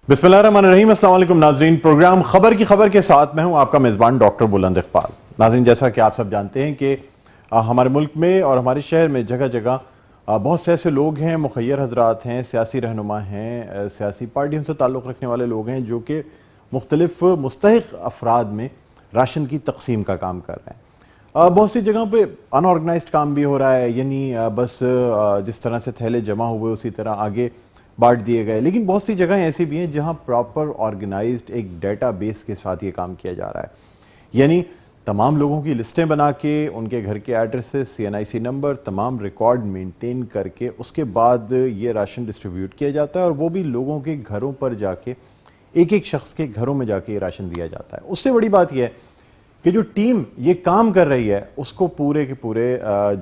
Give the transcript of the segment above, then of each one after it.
बिस्मिल्लाहिर्रहमानिर्रहीम, अस्सलाम वालेकुम नाजरीन। प्रोग्राम खबर की खबर के साथ मैं हूं आपका मेज़बान डॉक्टर बुलंद इकबाल। नाजरीन, जैसा कि आप सब जानते हैं कि हमारे मुल्क में और हमारे शहर में जगह जगह बहुत से ऐसे लोग हैं, मुखय्यर हजरात हैं, सियासी रहनुमा हैं, सियासी पार्टियों से ताल्लुक़ रखने वाले लोग हैं जो कि मुख्तलिफ मुस्तहिक अफराद में राशन की तकसीम का काम कर रहे हैं। बहुत सी जगहों पे अनऑर्गेनाइज्ड काम भी हो रहा है, यानी बस जिस तरह से थैले जमा हुए उसी तरह आगे बांट दिए गए। लेकिन बहुत सी जगह ऐसी भी हैं जहां प्रॉपर ऑर्गेनाइज्ड एक डेटाबेस के साथ ये काम किया जा रहा है, यानी तमाम लोगों की लिस्टें बना के उनके घर के एड्रेसेस, CNIC नंबर, तमाम रिकॉर्ड मेंटेन करके उसके बाद ये राशन डिस्ट्रीब्यूट किया जाता है और वो भी लोगों के घरों पर जाके, एक एक शख्स के घरों में जाके ये राशन दिया जाता है। उससे बड़ी बात यह है कि जो टीम ये काम कर रही है उसको पूरे के पूरे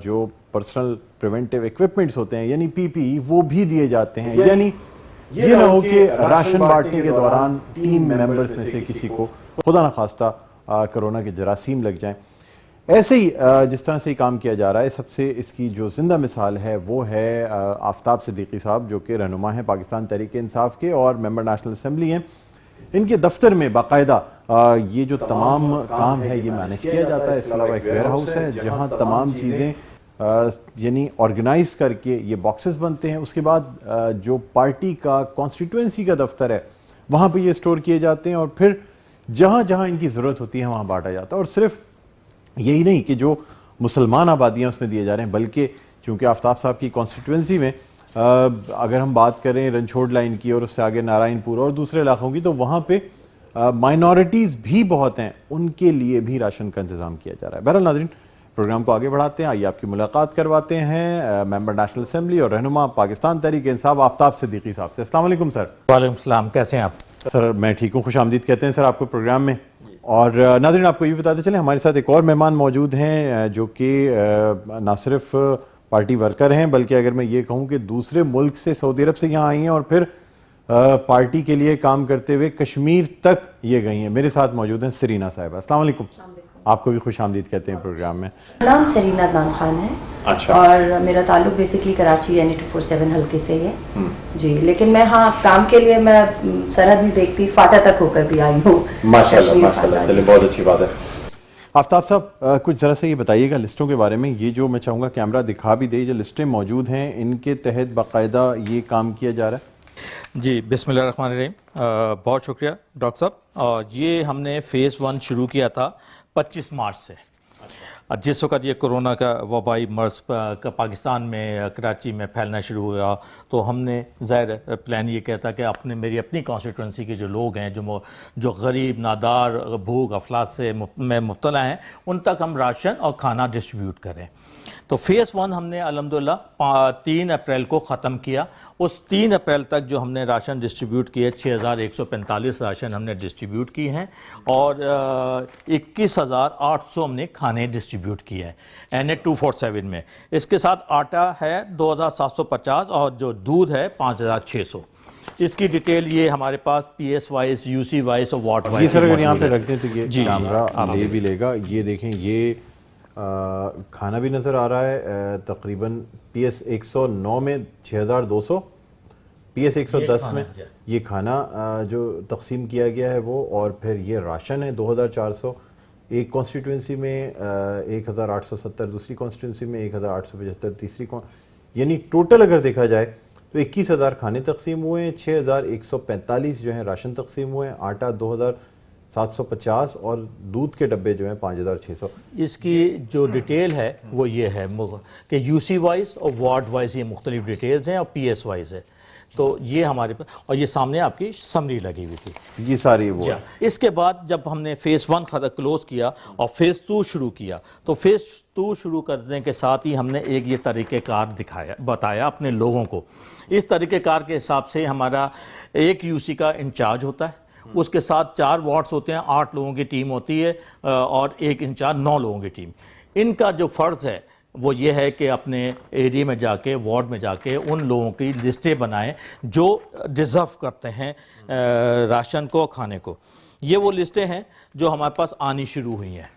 जो पर्सनल प्रिवेंटिव इक्विपमेंट्स होते हैं यानी PPE वो भी दिए जाते हैं, यानी ये ना हो कि राशन बांटने के दौरान टीम मेंबर्स में से किसी को खुदा न खास्ता कोरोना के जरासीम लग जाएं। ऐसे ही जिस तरह से ये काम किया जा रहा है, सबसे इसकी जो जिंदा मिसाल है वो है आफ्ताब सिद्दीकी साहब, जो कि रहनुमा हैं पाकिस्तान तहरीक इंसाफ के और मेंबर नेशनल असेंबली हैं। इनके दफ्तर में बाकायदा ये जो तमाम काम है ये मैनेज किया जाता है। इसके अलावा एक वेयर हाउस है जहाँ तमाम चीज़ें यानी ऑर्गेनाइज करके ये बॉक्सेस बनते हैं। उसके बाद जो पार्टी का कॉन्स्टिट्यूएंसी का दफ्तर है वहाँ पे ये स्टोर किए जाते हैं और फिर जहाँ जहाँ इनकी ज़रूरत होती है वहाँ बांटा जाता है। और सिर्फ यही नहीं कि जो मुसलमान आबादियाँ उसमें दिए जा रहे हैं, बल्कि चूँकि आफ्ताब साहब की कॉन्स्टिट्यूएंसी में अगर हम बात करें रंछोड़ लाइन की और उससे आगे नारायणपुर और दूसरे इलाकों की, तो वहाँ पे माइनॉरिटीज़ भी बहुत हैं, उनके लिए भी राशन का इंतज़ाम किया जा रहा है। बहरहाल नाज़रीन, प्रोग्राम को आगे बढ़ाते हैं। आइए आपकी मुलाकात करवाते हैं मेंबर नेशनल असेंबली और रहनुमा पाकिस्तान तहरीक इंसाफ आफ्ताब सिद्दीकी साहब से। अस्सलाम वालेकुम सर। वालेकुम सलाम, कैसे हैं आप? सर मैं ठीक हूँ, खुश आमदीद कहते हैं सर आपको प्रोग्राम में। और नाज़रीन, आपको ये बताते चलें हमारे साथ एक और मेहमान मौजूद हैं जो कि ना सिर्फ पार्टी वर्कर हैं, बल्कि अगर मैं ये कहूँ कि दूसरे मुल्क से, सऊदी अरब से यहाँ आई हैं और फिर पार्टी के लिए काम करते हुए कश्मीर तक ये गई हैं। मेरे साथ मौजूद हैं सरीना साहिबा। अस्सलाम वालेकुम। आपको भी खुश आमदीद कहते हैं प्रोग्राम में। नाम सरीना अदनान खान है। अच्छा। और मेरा ताल्लुक बेसिकली कराची यानी 247 हल्के से है जी, लेकिन मैं काम के लिए मैं सरहद नहीं देखती, फाटा तक होकर भी आई हूँ। माशाल्लाह माशाल्लाह, चलिए बहुत अच्छी बात है। आफ्ताब साहब कुछ ज़रा से ये बताइएगा लिस्टों के बारे में। ये जो मैं चाहूँगा कैमरा दिखा भी दे, जो लिस्टें मौजूद हैं इनके तहत बाकायदा ये काम किया जा रहा है। जी, बिस्मिल्लाहिर्रहमानिर्रहीम, बहुत शुक्रिया डॉक्टर साहब। और ये हमने फ़ेज़ 1 शुरू किया था 25 मार्च से। जिस वक्त ये कोरोना का वबाई मर्ज़ पाकिस्तान में कराची में फैलना शुरू हुआ, तो हमने ज़ाहिर प्लान ये कहता कि मेरी अपनी कॉन्स्टिट्यूंसी के जो लोग हैं, जो गरीब, नादार, भूख अफलास से में मुब्तला हैं, उन तक हम राशन और खाना डिस्ट्रीब्यूट करें। तो फ़ेज़ 1 हमने अल्हम्दुलिल्लाह 3 अप्रैल को ख़त्म किया। उस 3 अप्रैल तक जो हमने राशन डिस्ट्रीब्यूट किए, 6145 राशन हमने डिस्ट्रीब्यूट किए हैं और 21,800 हमने खाने डिस्ट्रीब्यूट किए हैं NA 247 में। इसके साथ आटा है 2750 और जो दूध है 5600। इसकी डिटेल ये हमारे पास PS वाइज, UC वाइज और वाट वाइज। सर अगर यहाँ पे रख दें तो ये कैमरा ले भी लेगा। ये देखें, ये खाना भी नज़र आ रहा है। तकरीबन PS 109 में 6200, PS 110 में ये खाना जो तकसीम किया गया है वो, और फिर ये राशन है 2400। एक कॉन्स्टिट्यूंसी में 1870, दूसरी कॉन्स्टिट्यूंसी में 1875, तीसरी यानी टोटल अगर देखा जाए तो 21,000 खाने तकसीम हुए हैं, 6145 जो हैं राशन तकसीम हुए हैं, आटा 2750 और दूध के डब्बे जो हैं 5600। इसकी जो डिटेल है वो ये है कि UC वाइज और वार्ड वाइज ये मुख्तलिफ डिटेल्स हैं और PS वाइज है। तो ये हमारे पास, और ये सामने आपकी समरी लगी हुई थी, ये सारी वो। इसके बाद जब हमने फ़ेज़ 1 क्लोज़ किया और फ़ेज़ 2 शुरू किया, तो फ़ेज़ 2 शुरू करने के साथ ही हमने एक ये तरीक़ेकार बताया अपने लोगों को। इस तरीक़ेकार के हिसाब से हमारा एक UC का इंचार्ज होता है, उसके साथ 4 वार्ड्स होते हैं, 8 लोगों की टीम होती है और एक इंचार्ज 9 लोगों की टीम। इनका जो फ़र्ज़ है वो ये है कि अपने एरिया में जाके, वार्ड में जाके उन लोगों की लिस्टें बनाएं जो डिज़र्व करते हैं राशन को, खाने को। ये वो लिस्टें हैं जो हमारे पास आनी शुरू हुई हैं।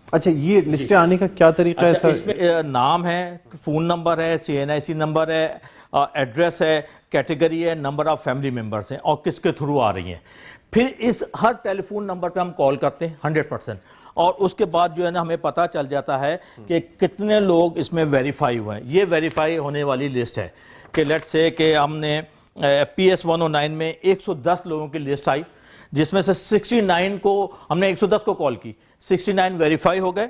अच्छा, ये लिस्टें आने का क्या तरीका है सर? इसमें नाम है, फ़ोन नंबर है, CNIC नंबर है, एड्रेस है, कैटेगरी है, नंबर ऑफ फैमिली मेम्बर्स हैं और किसके थ्रू आ रही हैं। फिर इस हर टेलीफोन नंबर पे हम कॉल करते हैं 100%, और उसके बाद जो है ना हमें पता चल जाता है कि कितने लोग इसमें वेरीफाई हुए हैं। ये वेरीफाई होने वाली लिस्ट है कि लेट्स से कि हमने PS 109 में 110 लोगों की लिस्ट आई, जिसमें से 69 को हमने 110 को कॉल की, 69 वेरीफाई हो गए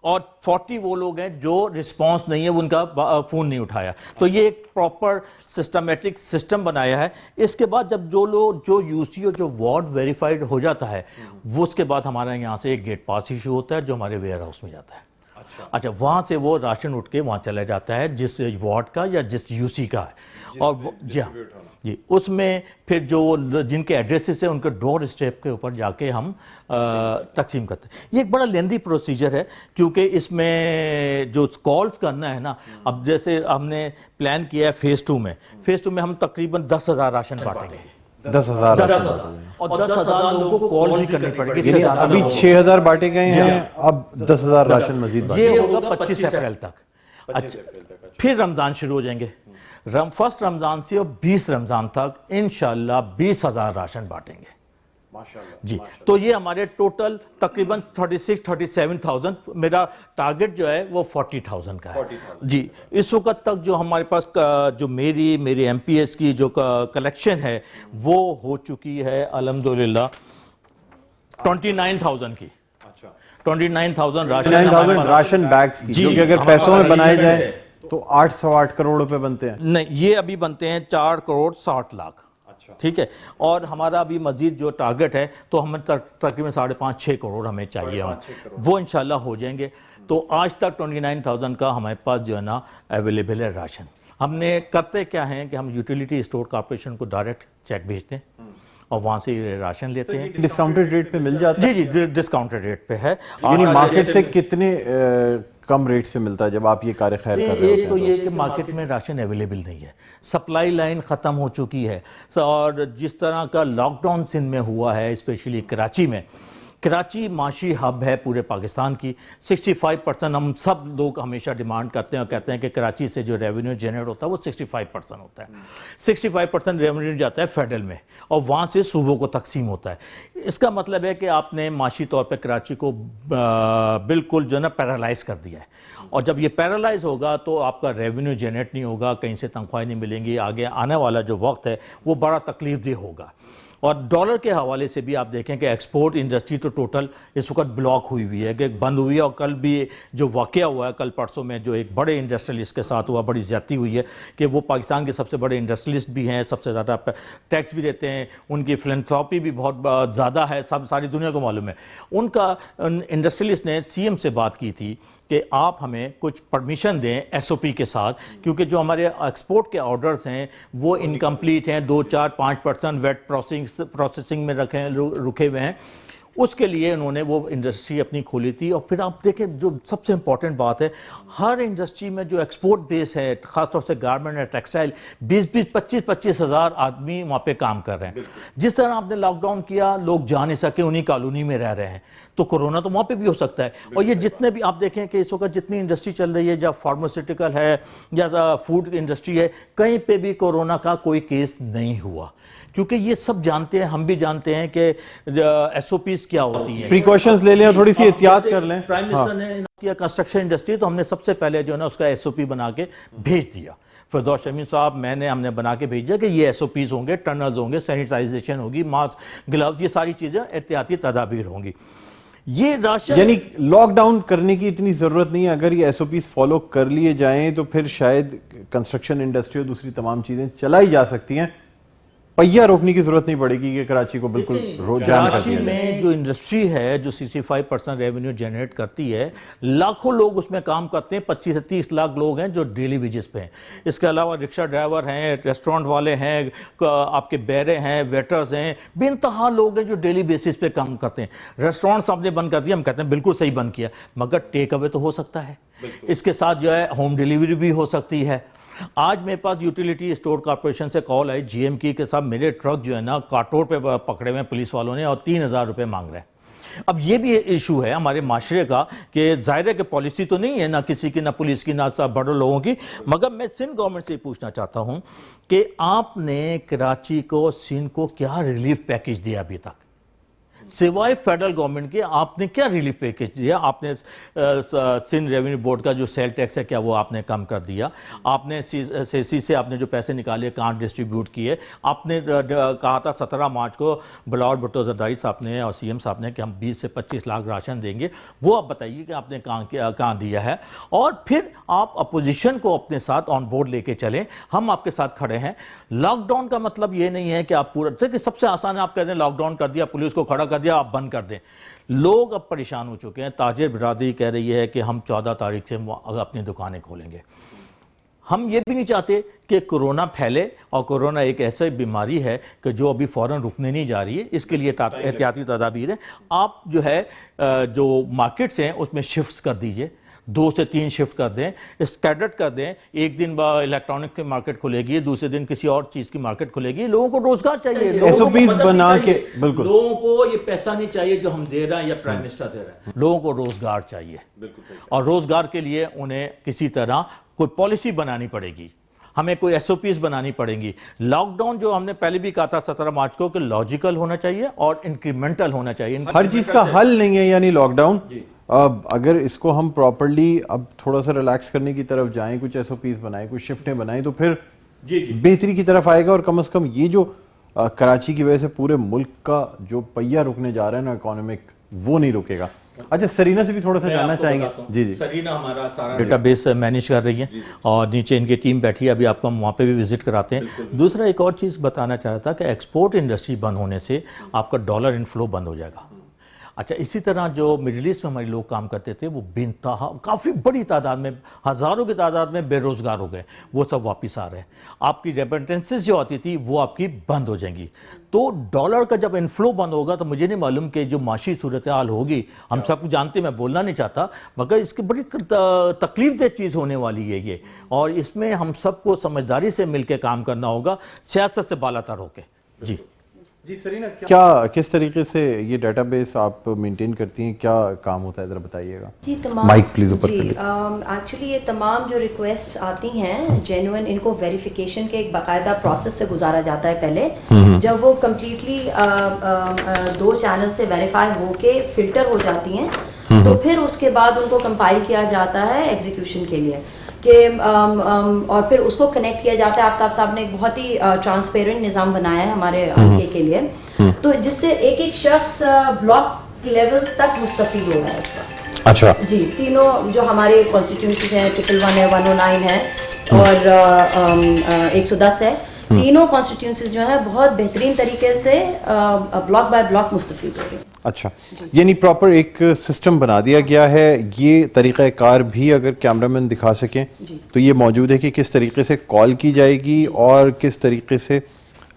और 40 वो लोग हैं जो रिस्पांस नहीं है, उनका फ़ोन नहीं उठाया। तो ये एक प्रॉपर सिस्टमेटिक सिस्टम बनाया है। इसके बाद जब जो लोग जो यूसी और जो वार्ड वेरीफाइड हो जाता है, वो उसके बाद हमारे यहाँ से एक गेट पास इशू होता है जो हमारे वेयर हाउस में जाता है। अच्छा, वहाँ से वो राशन उठ के वहाँ चला जाता है जिस वार्ड का या जिस यूसी का है, और जी हाँ जी, उसमें फिर जो जिनके एड्रेसेस हैं उनके डोर स्टेप के ऊपर जाके हम तकसीम करते हैं। ये एक बड़ा लेंदी प्रोसीजर है क्योंकि इसमें जो कॉल्स करना है ना, अब जैसे हमने प्लान किया है फेज़ 2 में हम तकरीबन 10,000 राशन बांटेंगे। 10,000 और 10,000 लोगों को कॉल भी करनी पड़ेगी। अभी 6,000 बांटे गए हैं, अब 10,000 राशन मजीद ये होगा 25 अप्रैल तक। अच्छा, फिर रमज़ान शुरू हो जाएंगे। फर्स्ट रमज़ान से और 20 रमज़ान तक इंशाल्लाह 20,000 राशन बांटेंगे माशाल्लाह जी। तो ये हमारे टोटल तकरीबन 36-37,000, मेरा टारगेट जो है वो 40,000 का है जी। इस वक्त तक जो हमारे पास जो मेरी MPS की जो कलेक्शन है वो हो चुकी है अल्हम्दुलिल्लाह 29,000 की। 29,000 राशन बैग्स की, जो कि अगर पैसों में बनाए जाए तो 808 करोड़ रुपए बनते हैं। नहीं, ये अभी बनते हैं 4 करोड़ 60 लाख। अच्छा, ठीक है। और हमारा अभी मजीद जो टारगेट है तो हमें तकरीबन 5.5-6 करोड़ हमें चाहिए, वो इंशाल्लाह हो जाएंगे। तो आज तक 29,000 का हमारे पास जो है ना अवेलेबल है राशन। हमने करते क्या है कि हम यूटिलिटी स्टोर कॉर्पोरेशन को डायरेक्ट चेक भेजते हैं और वहाँ से राशन लेते हैं। डिस्काउंटेड रेट पे मिल जाता है? जी, डिस्काउंटेड रेट पे है। यानी मार्केट से कितने कम रेट से मिलता है जब आप ये कार्य खैर कर रहे हैं? एक तो ये कि मार्केट में राशन अवेलेबल नहीं है, सप्लाई लाइन ख़त्म हो चुकी है। और जिस तरह का लॉकडाउन सिंध में हुआ है, स्पेशली कराची में, कराची माशी हब है पूरे पाकिस्तान की। 65% हम सब लोग हमेशा डिमांड करते हैं और कहते हैं कि कराची से जो रेवेन्यू जनरेट होता है वो 65% होता है। 65% रेवेन्यू जाता है फेडरल में और वहाँ से सूबों को तकसीम होता है। इसका मतलब है कि आपने माशी तौर पर कराची को बिल्कुल जो है ना पैरालाइज कर दिया है, और जब ये पैरालाइज होगा तो आपका रेवेन्यू जनरेट नहीं होगा, कहीं से तनख्वाहें नहीं मिलेंगी। आगे आने वाला जो वक्त है वो बड़ा तकलीफदेह होगा। और डॉलर के हवाले से भी आप देखें कि एक्सपोर्ट इंडस्ट्री तो टोटल इस वक्त ब्लॉक हुई हुई है, कि बंद हुई है। और कल भी जो वाक़या हुआ है, कल परसों में जो एक बड़े इंडस्ट्रियलिस्ट के साथ हुआ, बड़ी ज़्यादती हुई है कि वो पाकिस्तान के सबसे बड़े इंडस्ट्रियलिस्ट भी हैं, सबसे ज़्यादा टैक्स भी देते हैं, उनकी फिलैंथ्रोपी भी बहुत ज़्यादा है, सब सारी दुनिया को मालूम है। उनका इंडस्ट्रियलिस्ट ने CM से बात की थी कि आप हमें कुछ परमिशन दें SOP के साथ, क्योंकि जो हमारे एक्सपोर्ट के ऑर्डर्स हैं वो इनकम्प्लीट हैं, 2-4-5% वेट प्रोसेसिंग में रुके हुए हैं। उसके लिए उन्होंने वो इंडस्ट्री अपनी खोली थी। और फिर आप देखें जो सबसे इंपॉर्टेंट बात है, हर इंडस्ट्री में जो एक्सपोर्ट बेस है, ख़ासतौर से गारमेंट और टेक्सटाइल, 20-25 हज़ार आदमी वहाँ पे काम कर रहे हैं। जिस तरह आपने लॉकडाउन किया, लोग जा नहीं सके, उन्हीं कॉलोनी में रह रहे हैं, तो कोरोना तो वहाँ पे भी हो सकता है। और ये जितने भी आप देखें कि इस वक्त जितनी इंडस्ट्री चल रही है, या फार्मास्यूटिकल है या फूड इंडस्ट्री है, कहीं पे भी कोरोना का कोई केस नहीं हुआ, क्योंकि ये सब जानते हैं, हम भी जानते हैं कि SOPs क्या होती हैं। प्रिकॉशंस ले लें, थोड़ी सी एहतियात कर लें। प्राइम मिनिस्टर ने किया कंस्ट्रक्शन इंडस्ट्री, तो हमने सबसे पहले जो है ना उसका SOP बना के भेज दिया। फिरदौस शमीम साहब, हमने बना के भेजा कि ये SOPs होंगे, टनल्स होंगे, सैनिटाइजेशन होगी, मास्क, ग्लव्स, ये सारी चीज़ें एहतियाती तदाबीर होंगी। ये राशन, यानी लॉकडाउन करने की इतनी ज़रूरत नहीं है। अगर ये SOPs फॉलो कर लिए जाएं तो फिर शायद कंस्ट्रक्शन इंडस्ट्री और दूसरी तमाम चीज़ें चलाई जा सकती हैं। पहिया रोकने की जरूरत नहीं पड़ेगी कि कराची को बिल्कुल जाम कर दिया जाए। में जो इंडस्ट्री है जो 65% रेवेन्यू जनरेट करती है, लाखों लोग उसमें काम करते हैं, 25 से 30 लाख लोग हैं जो डेली वेजेस पे हैं। इसके अलावा रिक्शा ड्राइवर हैं, रेस्टोरेंट वाले हैं, आपके बैरे हैं, वेटर्स हैं, बेनतहा लोग हैं जो डेली बेसिस पे काम करते हैं। रेस्टोरेंट्स आपने बंद कर दिया, हम कहते हैं बिल्कुल सही बंद किया, मगर टेक अवे तो हो सकता है, इसके साथ जो है होम डिलीवरी भी हो सकती है। आज मेरे पास यूटिलिटी स्टोर कॉर्पोरेशन से कॉल आई GM की के साथ, मेरे ट्रक जो है ना काटोर पे पकड़े हुए पुलिस वालों ने और 3,000 रुपये मांग रहे हैं। अब ये भी इशू है हमारे माशरे का कि जाहिर है कि पॉलिसी तो नहीं है ना किसी की, ना पुलिस की, ना बड़े लोगों की, मगर मैं सिंध गवर्नमेंट से पूछना चाहता हूं कि आपने कराची को, सिंध को क्या रिलीफ पैकेज दिया अभी तक? सिवाय फेडरल गवर्नमेंट के आपने क्या रिलीफ पैकेज दिया? आपने सिंध रेवेन्यू बोर्ड का जो सेल टैक्स है क्या वो आपने कम कर दिया? आपने सेसी से आपने जो पैसे निकाले कहाँ डिस्ट्रीब्यूट किए? आपने कहा था 17 मार्च को बिलावल भुट्टो जरदारी साहब ने और सीएम साहब ने कि हम 20 से 25 लाख राशन देंगे, वो आप बताइए कि आपने कहाँ दिया है? और फिर आप अपोजिशन को अपने साथ ऑन बोर्ड लेके चलें, हम आपके साथ खड़े हैं। लॉकडाउन का मतलब ये नहीं है कि आप पूरा, देखिए सबसे आसान है आप कहते हैं लॉकडाउन कर दिया, पुलिस को खड़ा कर दिया, आप बंद कर दें। लोग अब परेशान हो चुके हैं। ताजिर बिरादरी कह रही है कि हम 14 तारीख से अपनी दुकानें खोलेंगे। हम ये भी नहीं चाहते कि कोरोना फैले, और कोरोना एक ऐसी बीमारी है कि जो अभी फौरन रुकने नहीं जा रही है, इसके लिए एहतियाती तदाबीर है। आप जो है जो मार्केट्स हैं उसमें शिफ्ट्स कर दीजिए, 2 से 3 शिफ्ट कर दें, स्कैटर्ड कर दें। एक दिन इलेक्ट्रॉनिक की मार्केट खुलेगी, दूसरे दिन किसी और चीज की मार्केट खुलेगी। लोगों को रोजगार चाहिए, SOPs बना के, बिल्कुल लोगों को ये पैसा नहीं चाहिए जो हम दे रहे हैं या प्राइम मिनिस्टर दे रहे हैं। लोगों को रोजगार चाहिए, और रोजगार के लिए उन्हें किसी तरह कोई पॉलिसी बनानी पड़ेगी, हमें कोई SOPs बनानी पड़ेंगी। लॉकडाउन जो हमने पहले भी कहा था 17 मार्च को कि लॉजिकल होना चाहिए और इंक्रीमेंटल होना चाहिए। हर चीज का हल नहीं है यानी लॉकडाउन। अब अगर इसको हम प्रॉपर्ली अब थोड़ा सा रिलैक्स करने की तरफ जाएं, कुछ SOPs बनाएं, कुछ शिफ्टें बनाएं, तो फिर बेहतरी की तरफ आएगा। और कम से कम ये जो कराची की वजह से पूरे मुल्क का जो पहिया रुकने जा रहा है ना इकोनॉमिक, वो नहीं रुकेगा। अच्छा, सरीना से भी थोड़ा सा जानना चाहेंगे। जी जी, सरीना हमारा सारा डेटाबेस मैनेज कर रही है और नीचे इनकी टीम बैठी है, अभी आपको हम वहाँ पे भी विजिट कराते हैं। दूसरा एक और चीज़ बताना चाह रहा था कि एक्सपोर्ट इंडस्ट्री बंद होने से आपका डॉलर इनफ्लो बंद हो जाएगा। अच्छा, इसी तरह जो मिडिल ईस्ट में हमारे लोग काम करते थे वो बेनतहा काफ़ी बड़ी तादाद में, हज़ारों की तादाद में बेरोज़गार हो गए, वो सब वापस आ रहे हैं। आपकी रेमिटेंसेस जो आती थी वो आपकी बंद हो जाएंगी। तो डॉलर का जब इनफ्लो बंद होगा तो मुझे नहीं मालूम कि जो माशी सूरत हाल होगी, हम सब कुछ जानते, मैं बोलना नहीं चाहता, मगर इसकी बड़ी तकलीफ दह चीज़ होने वाली है ये, और इसमें हम सबको समझदारी से मिलकर काम करना होगा, सियासत से बालातर होकर। जी जी सरीना, क्या किस तरीके से ये डेटाबेस आप मेंटेन करती हैं, क्या काम होता है, जरा बताइएगा। जी, तमाम माइक प्लीज ऊपर जी, एक्चुअली ये तमाम जो रिक्वेस्ट आती हैं जेन्युइन, इनको वेरिफिकेशन के एक बाकायदा प्रोसेस से गुजारा जाता है पहले। जब वो कम्प्लीटली 2 चैनल से वेरीफाई होके फिल्टर हो जाती हैं, तो फिर उसके बाद उनको कंपाइल किया जाता है एग्जीक्यूशन के लिए कि और फिर उसको कनेक्ट किया जाता है। आफ्ताब साहब ने एक बहुत ही ट्रांसपेरेंट निज़ाम बनाया है हमारे हल्के के लिए, तो जिससे एक एक शख्स ब्लॉक लेवल तक मुस्तफीद हो रहा है इसका। अच्छा जी, तीनों जो हमारे कॉन्स्टिट्यूंसीज हैं, 111 है, 109 है और 110 है, तीनों कॉन्स्टिट्यूंसीज जो है बहुत बेहतरीन तरीके से ब्लॉक बाय ब्लॉक मुस्तफीद हो रही है। अच्छा, यानी प्रॉपर एक सिस्टम बना दिया गया है। ये तरीक़ा कार भी अगर कैमरामैन दिखा सकें तो ये मौजूद है कि किस तरीके से कॉल की जाएगी और किस तरीके से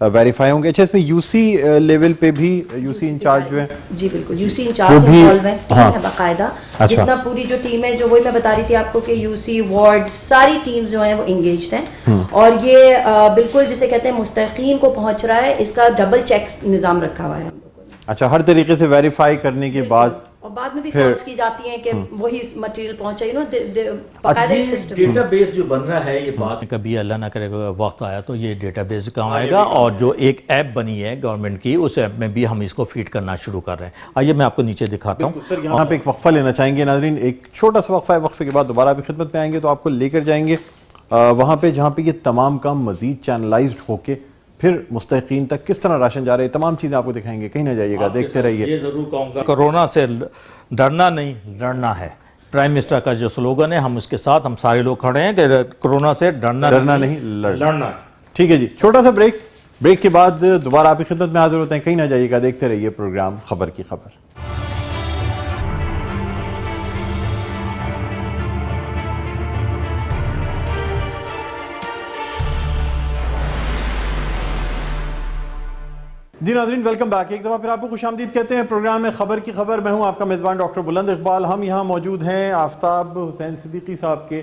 वेरीफाई होंगे। अच्छा, इसमें यूसी लेवल पे भी यूसी इंचार्ज जो है, जी बिल्कुल, यूसी इंचार्ज इन्वॉल्व है, टीम है बाकायदा। अच्छा। जितना पूरी जो टीम है, जो वही मैं बता रही थी आपको कि यूसी वार्ड सारी टीम्स जो हैं वो इंगेज्ड हैं, और ये बिल्कुल जिसे कहते हैं मुस्तकीन को पहुंच रहा है, इसका डबल चेक निज़ाम रखा हुआ है। अच्छा, हर तरीके से वेरीफाई करने के बाद और बाद में भी कॉल्स की जाती हैं कि वही मटेरियल पहुंचा, यू नो, बाकायदा एक सिस्टम। डेटाबेस जो बन रहा है, ये बात कभी अल्लाह ना करे वक्त आया तो ये डेटाबेस काम आएगा, और जो एक ऐप बनी है गवर्नमेंट की, उस ऐप में भी हम इसको फीड करना शुरू कर रहे हैं। आइए मैं आपको नीचे दिखाता हूँ। सर, यहाँ पे एक वक्फा लेना चाहेंगे नाज़रीन, एक छोटा सा वक्फा है, वक्फे के बाद दोबारा भी खिदमत में आएंगे तो आपको लेकर जाएंगे वहाँ पे जहाँ पे ये तमाम काम मजीद चैनलाइज्ड होके फिर मुस्तकीन तक किस तरह राशन जा रहे हैं, तमाम चीज़ें आपको दिखाएंगे, कहीं ना जाइएगा, देखते रहिए। ये जरूर कहूँगा, कोरोना से डरना नहीं, लड़ना है। प्राइम मिनिस्टर का जो स्लोगन है, हम उसके साथ, हम सारे लोग खड़े हैं कि कोरोना से डरना नहीं, लड़ना। ठीक है जी, छोटा सा ब्रेक के बाद दोबारा आपकी खिदमत में हाजिर होते हैं, कहीं ना जाइएगा, देखते रहिए प्रोग्राम खबर की खबर। जी नाज़रीन, वेलकम बैक। एक दफ़ा फिर आपको खुशामदीद कहते हैं प्रोग्राम में खबर की खबर। मैं हूं आपका मेज़बान डॉक्टर बुलंद इकबाल। हम यहां मौजूद हैं आफ्ताब हुसैन सिद्दीकी साहब के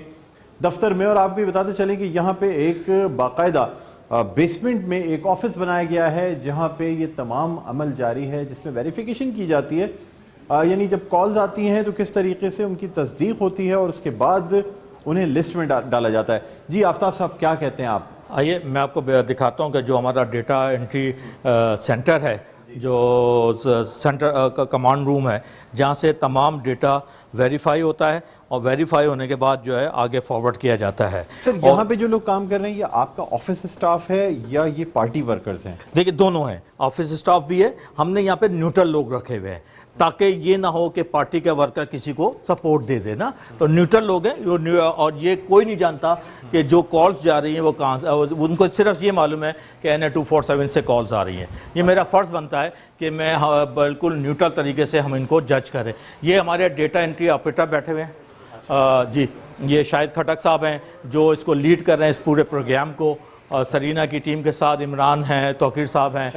दफ्तर में, और आपको बताते चलें कि यहां पे एक बाकायदा बेसमेंट में एक ऑफिस बनाया गया है जहां पे ये तमाम अमल जारी है, जिसमें वेरिफिकेशन की जाती है यानी जब कॉल्स आती हैं तो किस तरीके से उनकी तस्दीक होती है और उसके बाद उन्हें लिस्ट में डाला जाता है। जी आफ्ताब साहब, क्या कहते हैं आप? आइए मैं आपको दिखाता हूँ कि जो हमारा डेटा एंट्री सेंटर है, जो सेंटर कमांड रूम है, जहाँ से तमाम डेटा वेरीफाई होता है और वेरीफाई होने के बाद जो है आगे फॉरवर्ड किया जाता है। सर यहाँ पे जो लोग काम कर रहे हैं, ये आपका ऑफिस स्टाफ है या ये पार्टी वर्कर्स हैं? देखिए दोनों हैं, ऑफिस स्टाफ भी है, हमने यहाँ पे न्यूट्रल लोग रखे हुए हैं ताकि ये ना हो कि पार्टी के वर्कर किसी को सपोर्ट दे देना, तो न्यूट्रल लोग हैं। और ये कोई नहीं जानता कि जो कॉल्स जा रही हैं वो कहाँ से, उनको सिर्फ ये मालूम है कि NA-247 से कॉल्स आ रही हैं। ये मेरा फ़र्ज़ बनता है कि मैं बिल्कुल न्यूट्रल तरीके से हम इनको जज करें। ये हमारे डेटा एंट्री ऑपरेटर बैठे हुए हैं जी, ये शाहिद खटक साहब हैं जो इसको लीड कर रहे हैं इस पूरे प्रोग्राम को। सरीना की टीम के साथ इमरान हैं, तौकीर साहब हैं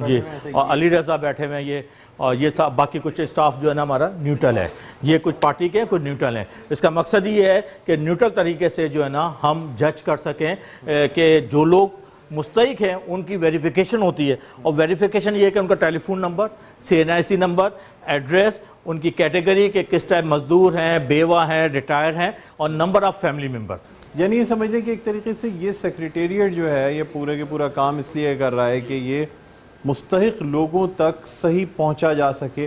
जी, और अली रज़ा बैठे हुए हैं ये, और ये था। बाकी कुछ स्टाफ जो है ना हमारा न्यूट्रल है, ये कुछ पार्टी के कुछ न्यूट्रल हैं। इसका मकसद ये है कि न्यूट्रल तरीके से जो है ना हम जज कर सकें कि जो लोग मुस्तहिक हैं उनकी वेरिफिकेशन होती है। और वेरिफिकेशन ये है कि उनका telephone number, CNIC number, address, उनकी कैटेगरी के किस टाइप मजदूर हैं, बेवा हैं, रिटायर हैं, और नंबर ऑफ़ फैमिली मेम्बर्स। यानी ये समझ लें कि एक तरीके से ये सेक्रेटेरिएट जो है ये पूरे के पूरा काम इसलिए कर रहा है कि ये मुस्तहिक लोगों तक सही पहुंचा जा सके,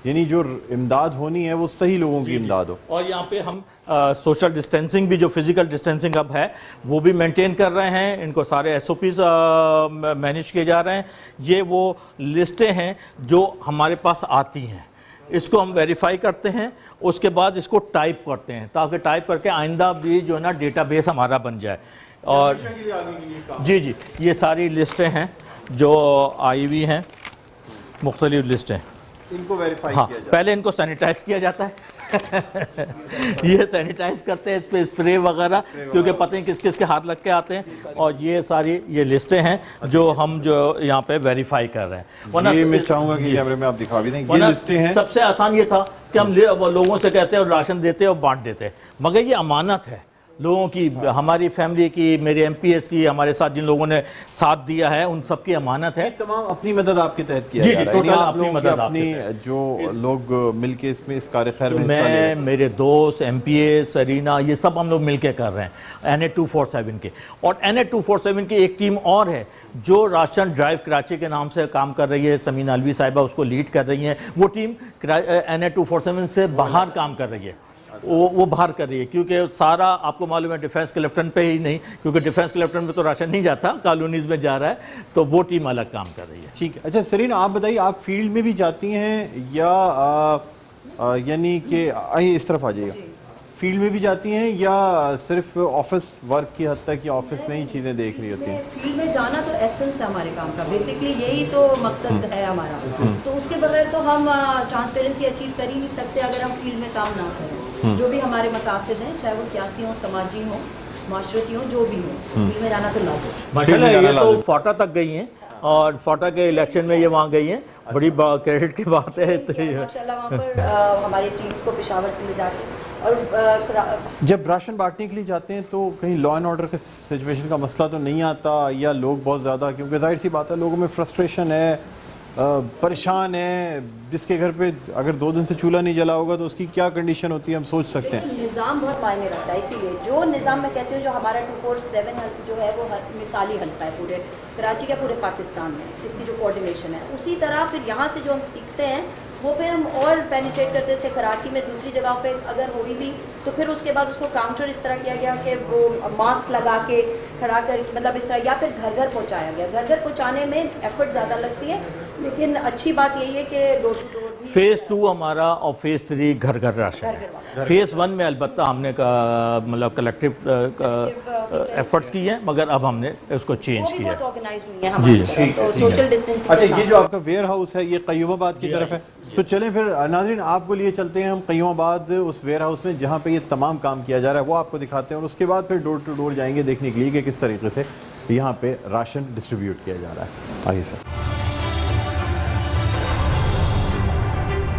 यानी जो इमदाद होनी है वो सही लोगों की इमदाद हो। और यहाँ पे हम सोशल डिस्टेंसिंग भी, जो फिजिकल डिस्टेंसिंग अब है वो भी मेंटेन कर रहे हैं। इनको सारे SOPs मैनेज किए जा रहे हैं। ये वो लिस्टें हैं जो हमारे पास आती हैं, इसको हम वेरीफाई करते हैं, उसके बाद इसको टाइप करते हैं ताकि टाइप करके आइंदा भी जो है ना डेटाबेस हमारा बन जाए। और जी, ये सारी लिस्टें हैं जो आई हुई हैं, मुख्तलिफ लिस्टें, इनको वेरीफाई हाँ, किया जाए। पहले इनको सैनिटाइज किया जाता है ये सैनिटाइज करते हैं, इस पे स्प्रे वगैरह, क्योंकि पता नहीं किस किस के हाथ लग के आते हैं। और ये सारी ये लिस्टें हैं जो हम जो यहाँ पे वेरीफाई कर रहे हैं। ये मैं चाहूंगा कि कैमरे में आप दिखा भी दें, ये लिस्टें हैं। सबसे आसान ये था कि हम लोगों से कहते हैं और राशन देते और बांट देते हैं, मगर ये अमानत है लोगों की, हमारी फैमिली की, मेरे MPS की, हमारे साथ जिन लोगों ने साथ दिया है उन सब की अमानत है। तमाम अपनी मदद आपके तहत किया जी, जा रहा है। टोटल आप अपनी लोगों की मदद अपनी जो लोग मिलके इसमें इस कार्य खैर में हिस्सा ले रहे हैं। मैं, मेरे दोस्त, MPS, सरीना, ये सब हम लोग मिलके कर रहे हैं NA-247 के। और NA-247 की एक टीम और है जो राशन ड्राइव कराची के नाम से काम कर रही है, समीन अलवी साहिबा उसको लीड कर रही हैं। वो टीम NA-247 से बाहर काम कर रही है, वो बाहर कर रही है, क्योंकि सारा आपको मालूम है डिफेंस के लेफ्टिनेंट पे ही नहीं, क्योंकि डिफेंस के लेफ्टिनेंट में तो राशन नहीं जाता, कॉलोनीज में जा रहा है, तो वो टीम अलग काम कर रही है। ठीक है। अच्छा सरीना, आप बताइए, आप फील्ड में भी जाती हैं या यानी कि आइए इस तरफ आ जाइएगा, फील्ड में भी जाती हैं या सिर्फ ऑफिस वर्क की हद तक या ऑफिस में ही चीज़ें देख रही होती हैं? फील्ड में जाना तो एसेंस है हमारे काम का, बेसिकली यही तो मकसद है हमारा। तो उसके बगैर तो हम ट्रांसपेरेंसी अचीव कर ही नहीं सकते अगर हम फील्ड में काम ना करें। जो भी हमारे मकासद हैं, चाहे वो सियासी हो, समाजी हो, माशरती हो, जो भी हो, फील्ड में जाना तो लाजिम है। माशाल्लाह ये तो फाटा तक गई हैं और फाटा के इलेक्शन में ये वहाँ गई हैं, बड़ी क्रेडिट की बात है। तो माशाल्लाह वहाँ पर हमारी टीम्स को पेशावर से ले जाके, और जब राशन बांटने के लिए जाते हैं तो कहीं लॉ एंड ऑर्डर के सिचुएशन का मसला तो नहीं आता, या लोग बहुत ज़्यादा, क्योंकि जाहिर सी बात है लोगों में फ्रस्ट्रेशन है, परेशान है, जिसके घर पे अगर 2 दिन से चूल्हा नहीं जला होगा तो उसकी क्या कंडीशन होती है हम सोच सकते हैं। निज़ाम बहुत मायने रखता है, इसीलिए जो निज़ाम मैं कहती हूँ जो हमारा 247 हल्का जो है वो मिसाली हल्का है पूरे कराची का, पूरे पाकिस्तान में इसकी जो कोऑर्डिनेशन है, उसी तरह फिर यहाँ से जो हम सीखते हैं वो फिर हम और पेनिट्रेट करते थे। कराची में दूसरी जगह पे अगर हुई भी तो फिर उसके बाद उसको काउंटर इस तरह किया गया कि वो मार्क्स लगा के खड़ा कर, मतलब इस तरह, या फिर घर घर पहुँचाया गया। घर घर पहुँचाने में एफर्ट ज़्यादा लगती है, लेकिन अच्छी बात यही है कि डोर टू डोर भी। फेज़ 2 हमारा और फेज़ 3 घर घर राशन है। फेज़ 1 में अलबत्ता हमने मतलब कलेक्टिव एफर्ट्स किए हैं, मगर अब हमने उसको चेंज किया है। ऑर्गेनाइज हुई है हमारी तो सोशल डिस्टेंसिंग। अच्छा, ये जो आपका वेयर हाउस है ये कय्यूमाबाद की तरफ है, तो चलें फिर नाज़रीन आपको लिए चलते हैं हम कय्यूमाबाद उस वेयर हाउस में जहाँ पे ये तमाम काम किया जा रहा है, वो आपको दिखाते हैं, और उसके बाद फिर डोर टू डोर जाएंगे देखने के लिए कि किस तरीके से यहाँ पे राशन डिस्ट्रीब्यूट किया जा रहा है। आइए सर।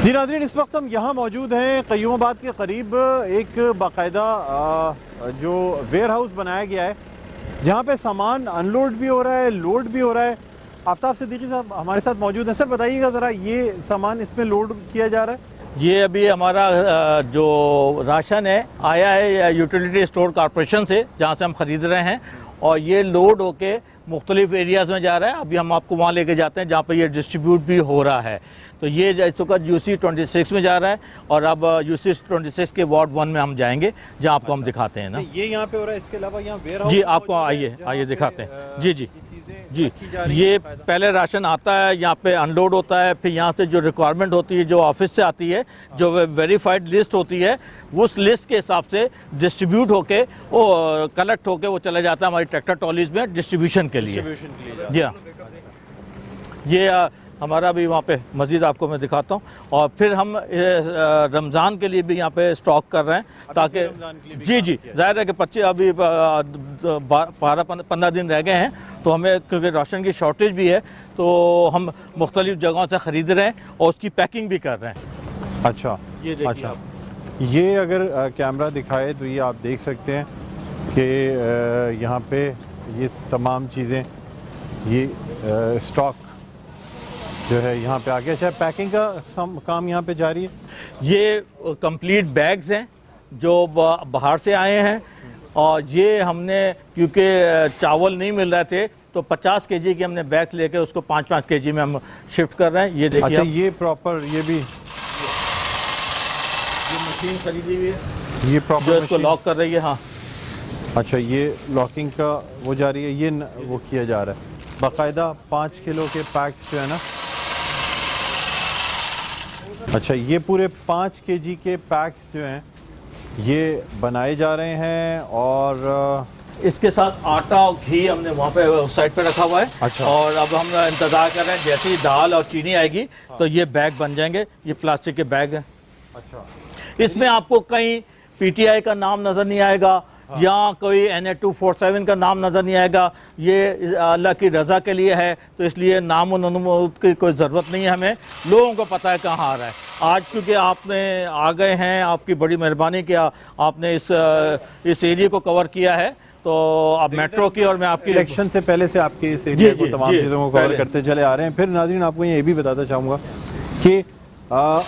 जी नाज़रीन, इस वक्त हम यहाँ मौजूद हैं कय्यूमाबाद के करीब, एक बाकायदा जो वेयर हाउस बनाया गया है जहाँ पे सामान अनलोड भी हो रहा है, लोड भी हो रहा है, आफ्ताब सिद्दीकी साहब हमारे साथ मौजूद हैं। सर बताइएगा ज़रा, ये सामान इसमें लोड किया जा रहा है? ये अभी हमारा जो राशन है आया है यूटिलिटी स्टोर कॉरपोरेशन से, जहाँ से हम ख़रीद रहे हैं, और ये लोड होके मुख्तलिफ एरियाज़ में जा रहा है। अभी हम आपको वहाँ लेके जाते हैं जहाँ पर ये डिस्ट्रीब्यूट भी हो रहा है। तो ये इस वक्त UC 26 में जा रहा है, और अब UC 26 के वार्ड 1 में हम जाएंगे, जहाँ आपको हम दिखाते हैं ना। ये यहाँ पे हो रहा है, इसके अलावा यहाँ वेयरहाउस जी आपको आइए दिखाते हैं। जी जी, ये पहले राशन आता है, यहाँ पे अनलोड होता है, फिर यहाँ से जो रिक्वायरमेंट होती है, जो ऑफिस से आती है, जो वेरीफाइड लिस्ट होती है, उस लिस्ट के हिसाब से डिस्ट्रीब्यूट होके वो कलेक्ट होके वो चला जाता है हमारी ट्रैक्टर ट्रॉलीज में डिस्ट्रीब्यूशन के लिए। जी हाँ, ये हमारा भी वहाँ पे मज़ीद आपको मैं दिखाता हूँ। और फिर हम रमज़ान के लिए भी यहाँ पे स्टॉक कर रहे हैं, ताकि जी ज़ाहिर है कि 25 अभी 12-15 दिन रह गए हैं, तो हमें क्योंकि राशन की शॉर्टेज भी है, तो हम मुख्तलिफ़ जगहों से ख़रीद रहे हैं और उसकी पैकिंग भी कर रहे हैं। अच्छा, ये देखिए अच्छा, ये अगर कैमरा दिखाए तो ये आप देख सकते हैं कि यहाँ पे ये तमाम चीज़ें, ये स्टॉक जो है यहाँ पे आ गया। शायद पैकिंग का काम यहाँ पे जारी है। ये कंप्लीट बैग्स हैं जो बाहर से आए हैं, और ये हमने क्योंकि चावल नहीं मिल रहे थे, तो 50 kg के हमने बैग लेके उसको 5-5 kg में हम शिफ्ट कर रहे हैं। ये देखिए। अच्छा, ये प्रॉपर, ये भी मशीन खरीदी हुई है, ये प्रॉपर जो इसको लॉक कर रही है। हाँ, अच्छा, ये लॉकिंग का वो जारी है, ये वो किया जा रहा है बाकायदा। 5 किलो के पैक्स जो है ना, अच्छा, ये पूरे 5 kg के पैक्स जो हैं ये बनाए जा रहे हैं, और इसके साथ आटा और घी हमने वहाँ पे उस साइड पे रखा हुआ है। अच्छा। और अब हम इंतज़ार कर रहे हैं, जैसे ही दाल और चीनी आएगी तो ये बैग बन जाएंगे। ये प्लास्टिक के बैग हैं। अच्छा, इसमें आपको कहीं PTI का नाम नज़र नहीं आएगा, या कोई NA247 का नाम नज़र नहीं आएगा। ये अल्लाह की रज़ा के लिए है, तो इसलिए नाम नमूद की कोई ज़रूरत नहीं है। हमें लोगों को पता है कहाँ आ रहा है। आज क्योंकि आपने आ गए हैं, आपकी बड़ी मेहरबानी कि आपने इस एरिया को कवर किया है, तो अब मेट्रो की और मैं आपकी इलेक्शन से पहले से आपके इस एरिया को तमाम चीज़ों को कवर करते चले आ रहे हैं। फिर नाज़रीन आपको ये भी बताना चाहूँगा कि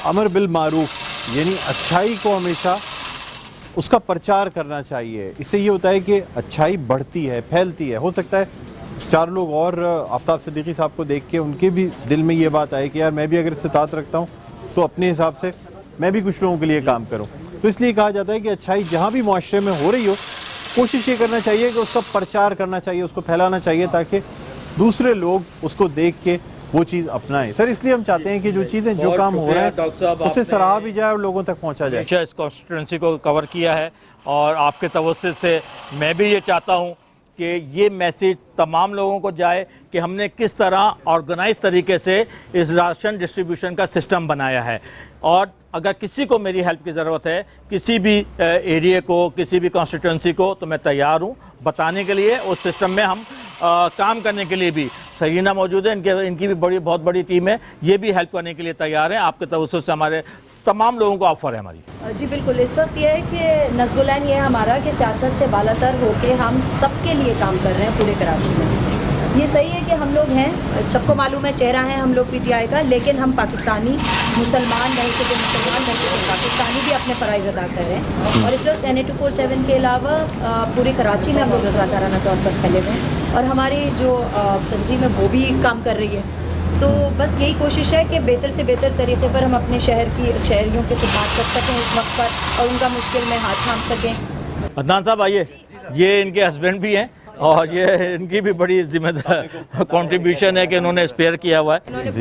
अमर बिल मारूफ, यानी अच्छाई को हमेशा उसका प्रचार करना चाहिए। इससे ये होता है कि अच्छाई बढ़ती है, फैलती है। हो सकता है 4 लोग और आफ्ताब सिद्दीकी साहब को देख के उनके भी दिल में ये बात आए कि यार मैं भी अगर इस्तात रखता हूँ तो अपने हिसाब से मैं भी कुछ लोगों के लिए काम करूँ। तो इसलिए कहा जाता है कि अच्छाई जहाँ भी मुआशरे में हो रही हो, कोशिश ये करना चाहिए कि उसका प्रचार करना चाहिए, उसको फैलाना चाहिए, ताकि दूसरे लोग उसको देख के वो चीज़ अपनाएं। सर, इसलिए हम चाहते हैं कि जो चीज़ें, जो काम हो रहा है उसे सराहा भी जाए और लोगों तक पहुंचा जाए। इस कॉन्स्टिट्यूंसी को कवर किया है, और आपके तवज्जुह से मैं भी ये चाहता हूँ कि ये मैसेज तमाम लोगों को जाए कि हमने किस तरह ऑर्गेनाइज तरीके से इस राशन डिस्ट्रीब्यूशन का सिस्टम बनाया है। और अगर किसी को मेरी हेल्प की ज़रूरत है, किसी भी एरिया को, किसी भी कॉन्स्टिट्यूंसी को, तो मैं तैयार हूँ बताने के लिए। उस सिस्टम में हम काम करने के लिए भी सहीना मौजूद है, इनकी भी बहुत बड़ी टीम है, ये भी हेल्प करने के लिए तैयार हैं। आपके तवज्जुह से हमारे तमाम लोगों को ऑफर है हमारी। जी बिल्कुल, इस वक्त ये है कि नज़्बुल-ऐन ये है हमारा कि सियासत से बालातर होके हम सबके लिए काम कर रहे हैं पूरे कराची में। ये सही है कि हम लोग हैं, सबको मालूम है, चेहरा है हम लोग PTI का, लेकिन हम पाकिस्तानी मुसलमान नहीं थे, जो मुसलमान नहीं थे, पाकिस्तानी भी अपने फ़राइज़ अदा कर रहे हैं। और इस वक्त NA247 के अलावा पूरे कराची में हम लोग रज़ाकाराना तौर पर फैले हुए हैं, और हमारी जो तंजीम है वो भी काम कर रही है। तो बस यही कोशिश है कि बेहतर से बेहतर तरीके पर हम अपने शहरियों की खिदमत कर सकें इस वक्त पर, और उनका मुश्किल में हाथ थाम सकें। अदनान साहब आइए, ये इनके हस्बैंड भी हैं, और ये इनकी भी बड़ी जिम्मेदार कंट्रीब्यूशन है कि इन्होंने स्पेयर किया हुआ है। इन्होंने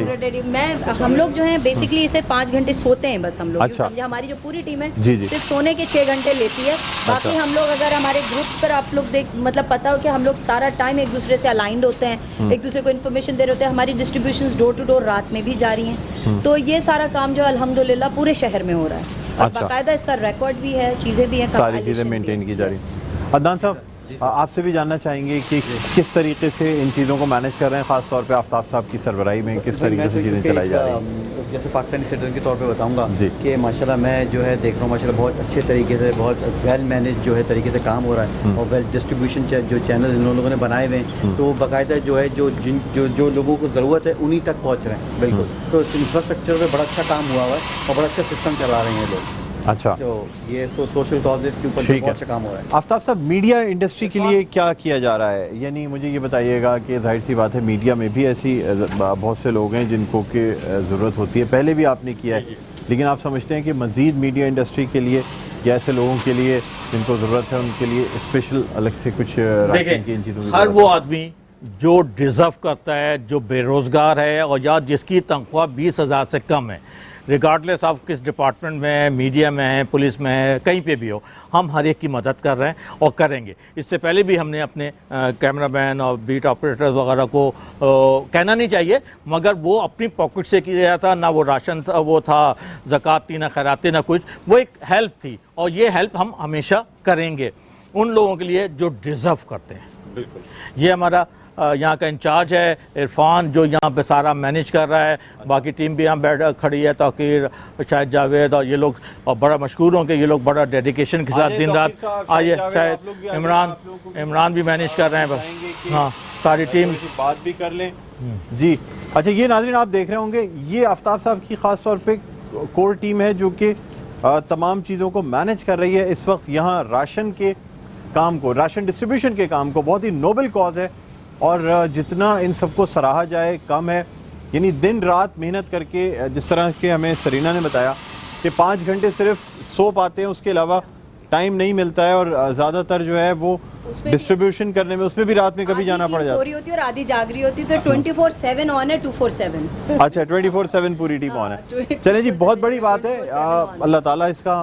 पूरा हम लोग जो हैं बेसिकली इसे 5 घंटे सोते हैं बस हम लोग। अच्छा। समझे, हमारी जो पूरी टीम है जी जी। सिर्फ सोने के 6 घंटे लेती है। बाकी हम लोग अगर हमारे ग्रुप्स पर आप लोग मतलब पता हो कि हम लोग सारा टाइम एक दूसरे से अलाइंड होते हैं, एक दूसरे को इन्फॉर्मेशन दे रहे होते हैं। हमारी डिस्ट्रीब्यूशन डोर टू डोर रात में भी जारी हैं। तो ये सारा काम जो अल्हम्दुलिल्लाह पूरे शहर में हो रहा है, और बाकायदा इसका रिकॉर्ड भी है, चीज़ें भी हैं, सारी चीज़ें मेंटेन की जा रही हैं। अदनान साहब, आपसे भी जानना चाहेंगे कि किस तरीके से इन चीज़ों को मैनेज कर रहे हैं, ख़ास तौर पे आफ्ताब साहब की सरबराही में किस तरीके से चीज़ें चलाई जा रही हैं। जैसे पाकिस्तानी सिटीजन के तौर पे बताऊंगा जी। कि माशाल्लाह मैं जो है देख रहा हूँ माशाल्लाह बहुत अच्छे तरीके से, बहुत वेल मैनेज जो है तरीके से काम हो रहा है, और वेल डिस्ट्रीब्यूशन जो चैनल इन लोगों ने बनाए हुए हैं, तो बाकायदा जो है जो लोगों को ज़रूरत है उन्हीं तक पहुँच रहे हैं। बिल्कुल, तो इंफ्रास्ट्रक्चर में बड़ा अच्छा काम हुआ है और बड़ा अच्छा सिस्टम चला रहे हैं लोग। अच्छा, तो ये सोशल कॉजेज के ऊपर बहुत अच्छा काम हो रहा है। आफ्ताब साहब, मीडिया इंडस्ट्री के लिए क्या किया जा रहा है? यानी मुझे ये बताइएगा कि जाहिर सी बात है मीडिया में भी ऐसी बहुत से लोग हैं जिनको कि ज़रूरत होती है, पहले भी आपने किया है, लेकिन आप समझते हैं कि मज़ीद मीडिया इंडस्ट्री के लिए या ऐसे लोगों के लिए जिनको ज़रूरत है उनके लिए स्पेशल अलग से कुछ राशन की इन चीज़ों की हर वो आदमी जो डिज़र्व करता है, जो बेरोज़गार है और या जिसकी तनख्वाह 20,000 से कम है, रिगार्डलेस आप किस डिपार्टमेंट में है, मीडिया में है, पुलिस में है, कहीं पे भी हो, हम हर एक की मदद कर रहे हैं और करेंगे। इससे पहले भी हमने अपने कैमरामैन और बीट ऑपरेटर्स वगैरह को कहना नहीं चाहिए, मगर वो अपनी पॉकेट से किया था, ना वो राशन था, वो था ज़कात थी, ना खैरात थी, ना कुछ, वो एक हेल्प थी और ये हेल्प हम हमेशा करेंगे उन लोगों के लिए जो डिज़र्व करते हैं। बिल्कुल, ये हमारा यहाँ का इंचार्ज है इरफान, जो यहाँ पे सारा मैनेज कर रहा है। बाकी टीम भी यहाँ बैठ खड़ी है, तौकीर, शायद जावेद और ये लोग, और बड़ा मशहूर हों कि ये लोग बड़ा डेडिकेशन के साथ दिन रात आइए। शायद इमरान भी मैनेज कर रहे हैं बस। हाँ, सारी टीम बात भी कर लें जी। अच्छा, ये नाज़रीन आप देख रहे होंगे, ये आफ्ताब साहब की ख़ास तौर पे कोर टीम है जो कि तमाम चीज़ों को मैनेज कर रही है इस वक्त यहाँ राशन के काम को, राशन डिस्ट्रीब्यूशन के काम को। बहुत ही नोबल कॉज है और जितना इन सबको सराहा जाए कम है। यानी दिन रात मेहनत करके, जिस तरह के हमें सरीना ने बताया कि 5 घंटे सिर्फ सो पाते हैं, उसके अलावा टाइम नहीं मिलता है, और ज़्यादातर जो है वो डिस्ट्रीब्यूशन करने में उसमें भी रात में कभी जाना पड़ जाता है। सो रही होती है और आधी जाग रही होती है, तो 24/7 ऑन है, 247। अच्छा, 24/7 पूरी टीम ऑन है। चलें जी, बहुत बड़ी बात है। अल्लाह ताला इसका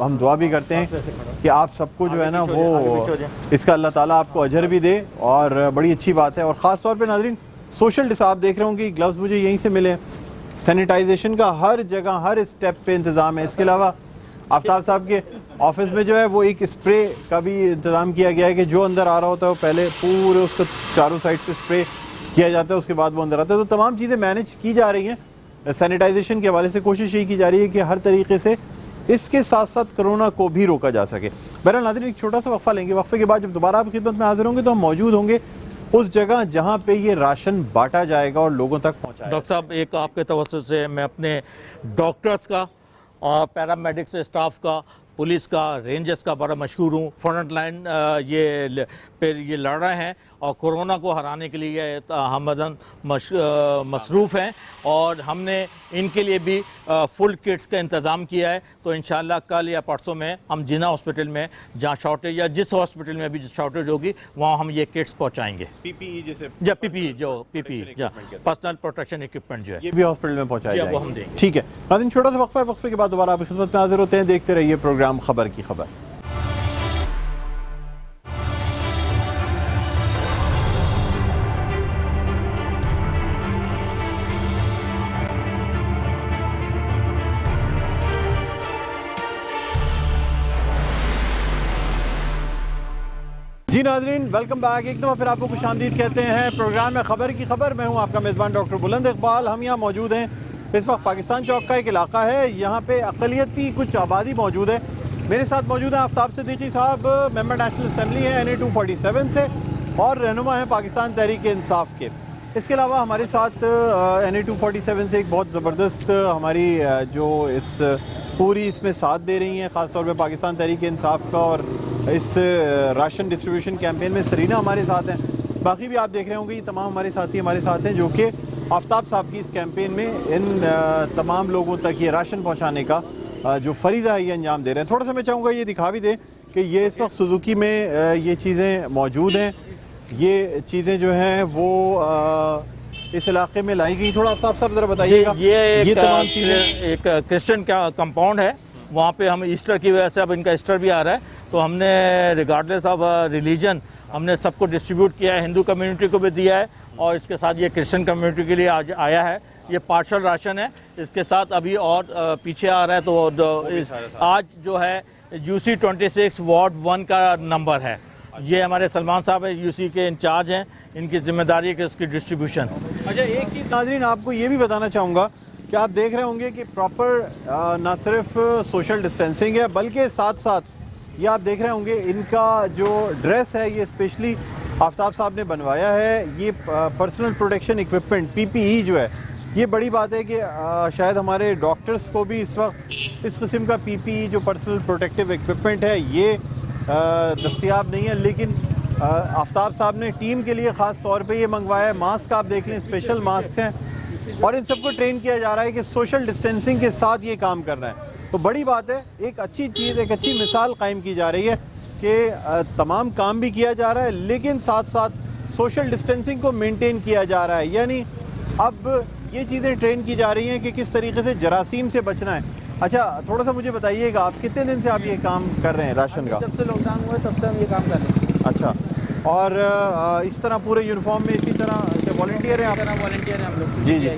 हम दुआ भी करते हैं कि आप सबको जो है ना वो इसका अल्लाह ताला आपको अजर भी दे, और बड़ी अच्छी बात है। और ख़ास तौर पे नाज़रीन सोशल आप देख रहे होंगे, ग्लव्स मुझे यहीं से मिले, सैनिटाइजेशन का हर जगह हर स्टेप पे इंतज़ाम है। इसके अलावा आफ्ताब साहब के ऑफिस में जो है वो एक स्प्रे का भी इंतज़ाम किया गया है कि जो अंदर आ रहा होता है वो पहले पूरे उसको चारों साइड से स्प्रे किया जाता है, उसके बाद वो अंदर आता है। तो तमाम चीज़ें मैनेज की जा रही हैं। सैनिटाइजेशन के हवाले से कोशिश यही की जा रही है कि हर तरीके से इसके साथ साथ कोरोना को भी रोका जा सके। बहरहाल नाज़रीन, एक छोटा सा वक्फा लेंगे, वक्फे के बाद जब दोबारा आपकी खिदमत में हाजिर होंगे तो हम मौजूद होंगे उस जगह जहाँ पे ये राशन बांटा जाएगा और लोगों तक पहुँचाएगा। डॉक्टर साहब, एक आपके तवज्जुह से मैं अपने डॉक्टर्स का और पैरामेडिक्स स्टाफ का, पुलिस का, रेंजर्स का बड़ा मशहूर हूँ। फ्रंट लाइन ये लड़ रहे हैं और कोरोना को हराने के लिए हमदन मसरूफ़ हैं, और हमने इनके लिए भी फुल किट्स का इंतज़ाम किया है। तो इंशाल्लाह कल या परसों में हम जिना हॉस्पिटल में जहाँ शॉर्टेज, या जिस हॉस्पिटल में भी शॉर्टेज होगी वहाँ हम ये किट्स पहुँचाएँगे। पीपीई जैसे या पीपीई पर्सनल प्रोटेक्शन इक्विपमेंट जो है ये भी हॉस्पिटल में पहुँचाया वो जाएगा। हम देंगे। ठीक है नाज़रीन, छोटा सा वक्फा है, वक्फे के बाद दोबारा आपकी खिदमत में हाजिर होते हैं। देखते रहिए प्रोग्राम खबर की खबर। जी नाजरीन, वेलकम बैक। एक दफ़ा फिर आपको खुशामदीद कहते हैं प्रोग्राम में खबर की खबर। मैं हूं आपका मेज़बान डॉक्टर बुलंद इकबाल। हम यहाँ मौजूद हैं, इस वक्त पाकिस्तान चौक का एक इलाका है, यहाँ पे अक़लियती कुछ आबादी मौजूद है। मेरे साथ मौजूद हैं आफ्ताब सिद्दीकी साहब, मेंबर नेशनल असम्बली हैं NA 247 से, और रहनुमा हैं पाकिस्तान तहरीक इंसाफ के। इसके अलावा हमारे साथ NA 247 से एक बहुत ज़बरदस्त हमारी जो इस पूरी इसमें साथ दे रही हैं, ख़ास तौर पे पाकिस्तान तहरीक इंसाफ का, और इस राशन डिस्ट्रीब्यूशन कैंपेन में सरीना हमारे साथ हैं। बाकी भी आप देख रहे होंगे ये तमाम हमारे साथी हमारे साथ हैं जो कि आफ्ताब साहब की इस कैंपेन में इन तमाम लोगों तक ये राशन पहुँचाने का जो फरीज़ा है ये अंजाम दे रहे हैं। थोड़ा सा मैं चाहूँगा ये दिखा भी दें कि ये इस वक्त सुजुकी में ये चीज़ें मौजूद हैं। ये चीज़ें जो हैं वो इस इलाके में लाई गई। थोड़ा आफ्ताब साहब ज़रा बताइएगा। ये तमाम चीज़ें एक क्रिश्चियन का कंपाउंड है, वहाँ पे हम ईस्टर की वजह से, अब इनका ईस्टर भी आ रहा है, तो हमने रिगार्डलेस ऑफ रिलीजन हमने सबको डिस्ट्रीब्यूट किया है। हिंदू कम्युनिटी को भी दिया है और इसके साथ ये क्रिश्चियन कम्युनिटी के लिए आज आया है। ये पार्शल राशन है, इसके साथ अभी और पीछे आ रहा है। तो आज जो है UC 26 वार्ड 1 का नंबर है, ये हमारे सलमान साहब है, यूसी के इंचार्ज हैं, इनकी जिम्मेदारी है कि इसकी डिस्ट्रीब्यूशन। अच्छा, एक चीज़ नाज़रीन आपको ये भी बताना चाहूँगा कि आप देख रहे होंगे कि प्रॉपर ना सिर्फ सोशल डिस्टेंसिंग है, बल्कि साथ साथ ये आप देख रहे होंगे इनका जो ड्रेस है ये स्पेशली आफ्ताब साहब ने बनवाया है। ये पर्सनल प्रोटेक्शन इक्विपमेंट PPE जो है, ये बड़ी बात है कि शायद हमारे डॉक्टर्स को भी इस वक्त इस किस्म का PPE जो पर्सनल प्रोटेक्टिव इक्विपमेंट है ये दस्तयाब नहीं है, लेकिन आफ्ताब साहब ने टीम के लिए ख़ास तौर पे ये मंगवाया है। मास्क आप देख लें, स्पेशल मास्क हैं और इन सबको ट्रेन किया जा रहा है कि सोशल डिस्टेंसिंग के साथ ये काम करना है। तो बड़ी बात है, एक अच्छी चीज़, एक अच्छी मिसाल कायम की जा रही है कि तमाम काम भी किया जा रहा है लेकिन साथ साथ सोशल डिस्टेंसिंग को मेंटेन किया जा रहा है। यानी अब ये चीज़ें ट्रेन की जा रही हैं कि किस तरीके से जरासीम से बचना है। अच्छा, थोड़ा सा मुझे बताइएगा, आप कितने दिन से आप ये काम कर रहे हैं राशन का? जब से लॉकडाउन हुआ तब से हम ये काम कर रहे हैं। अच्छा, और इस तरह पूरे यूनिफॉर्म में इसी तरह वॉलंटियर हैं आप? वॉलंटियर हैं हम लोग। जी जी,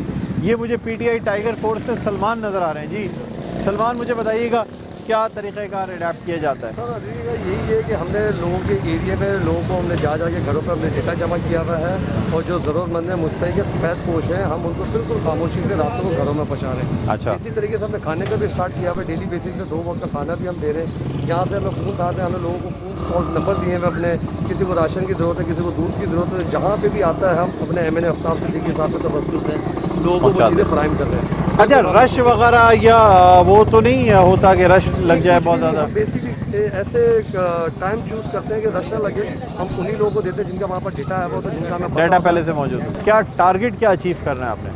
ये मुझे PTI टाइगर फोर्स से सलमान नज़र आ रहे हैं। जी सलमान, मुझे बताइएगा क्या तरीक़ेकार अडेप्ट किया जाता है? सर तरीका यही है कि हमने लोगों के एरिया में लोगों को हमने जा के घरों पर हमने डेटा जमा किया हुआ है और जो ज़रूरतमंद है मुस्तैक़ सफ़ेद पोश हैं, हम उनको बिल्कुल खामोशी से रातों को घरों में पहुँचा रहे हैं। अच्छा, इसी तरीके से हमने खाने का भी स्टार्ट किया हुआ है। डेली बेसिस पे 2 वक्त का खाना भी हम दे रहे हैं। यहाँ से हमें फ़ोन आते हैं, हमें लोगों को फ़ोन कॉल नंबर दिए हुए अपने, किसी को राशन की ज़रूरत है, किसी को दूध की ज़रूरत है, जहाँ पर भी आता है हम अपने MNA आफ्ताब सिद्दीकी के हिसाब से तवज्जुह है लोगों को वो चीज़ें फराहम कर रहे हैं। अच्छा, रश वगैरह या वो तो नहीं होता कि रश लग जाए बहुत ज़्यादा? बेसिकली ऐसे टाइम चूज़ करते हैं कि रश ना लगे, हम उन्हीं लोगों को देते हैं जिनका वहाँ पर डेटा है, वो तो जिनका हमें डेटा पहले से मौजूद है। क्या टारगेट क्या अचीव करना है आपने?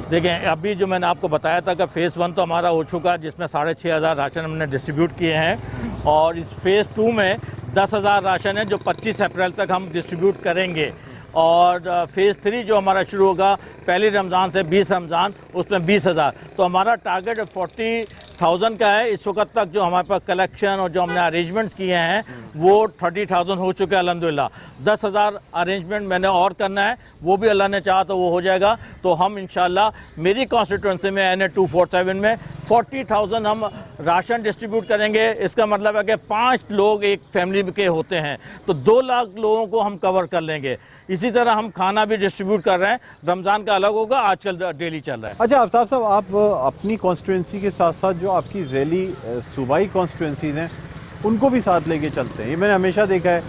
देखें, अभी जो मैंने आपको बताया था कि फ़ेज़ 1 तो हमारा हो चुका है, जिसमें 6,500 राशन हमने डिस्ट्रीब्यूट किए हैं और इस फ़ेज़ 2 में 10,000 राशन है जो 25 अप्रैल तक हम डिस्ट्रीब्यूट करेंगे। और फ़ेज़ 3 जो हमारा शुरू होगा पहली रमज़ान से 20 रमज़ान, उसमें 20,000। तो हमारा टारगेट 40,000 का है। इस वक्त तक जो हमारे पास कलेक्शन और जो हमने अरेंजमेंट्स किए हैं वो 30,000 हो चुके हैं अल्हम्दुलिल्लाह। 10,000 अरेंजमेंट मैंने और करना है, वो भी अल्लाह ने चाहा तो वो हो जाएगा। तो हम इंशाल्लाह मेरी कॉन्स्टिट्यूंसी में NA 247 में 40,000 हम राशन डिस्ट्रीब्यूट करेंगे। इसका मतलब है कि 5 लोग एक फैमिली के होते हैं, तो 2 लाख लोगों को हम कवर कर लेंगे। इसी तरह हम खाना भी डिस्ट्रीब्यूट कर रहे हैं। रमज़ान का अलग होगा, आजकल डेली चल रहा है। अच्छा आफ्ताब साहब, आप अपनी कॉन्स्टिट्यूंसी के साथ साथ जो आपकी ज़ैली सूबाई कॉन्स्टिट्यूंसीज हैं उनको भी साथ लेके चलते हैं। ये मैंने हमेशा देखा है